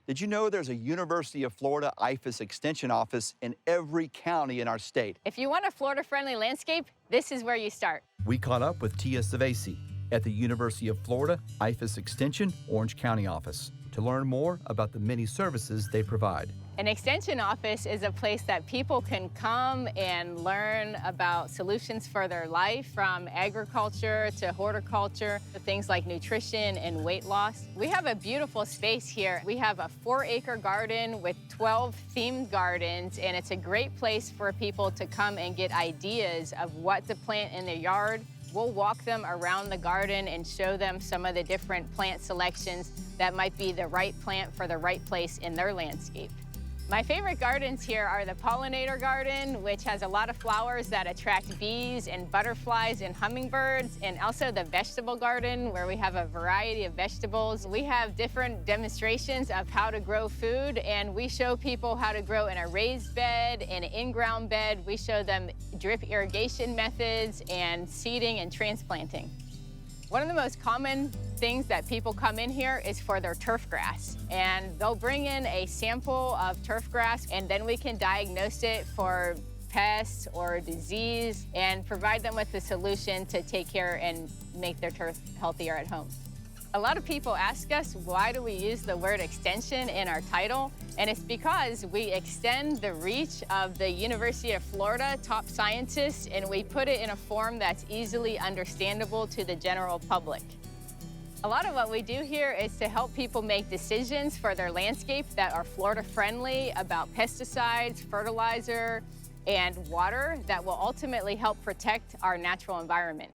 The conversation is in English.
Did you know there's a University of Florida IFAS Extension office in every county in our state? If you want a Florida-friendly landscape, this is where you start. We caught up with Tia Silvasy at the University of Florida IFAS Extension Orange County office to learn more about the many services they provide. An extension office is a place that people can come and learn about solutions for their life, from agriculture to horticulture, to things like nutrition and weight loss. We have a beautiful space here. We have a 4-acre garden with 12 themed gardens, and it's a great place for people to come and get ideas of what to plant in their yard. We'll walk them around the garden and show them some of the different plant selections that might be the right plant for the right place in their landscape. My favorite gardens here are the pollinator garden, which has a lot of flowers that attract bees and butterflies and hummingbirds, and also the vegetable garden, where we have a variety of vegetables. We have different demonstrations of how to grow food, and we show people how to grow in a raised bed, in an in-ground bed. We show them drip irrigation methods and seeding and transplanting. One of the most common things that people come in here is for their turf grass. And they'll bring in a sample of turf grass, and then we can diagnose it for pests or disease and provide them with the solution to take care and make their turf healthier at home. A lot of people ask us, why do we use the word extension in our title? And it's because we extend the reach of the University of Florida top scientists, and we put it in a form that's easily understandable to the general public. A lot of what we do here is to help people make decisions for their landscape that are Florida-friendly about pesticides, fertilizer, and water that will ultimately help protect our natural environment.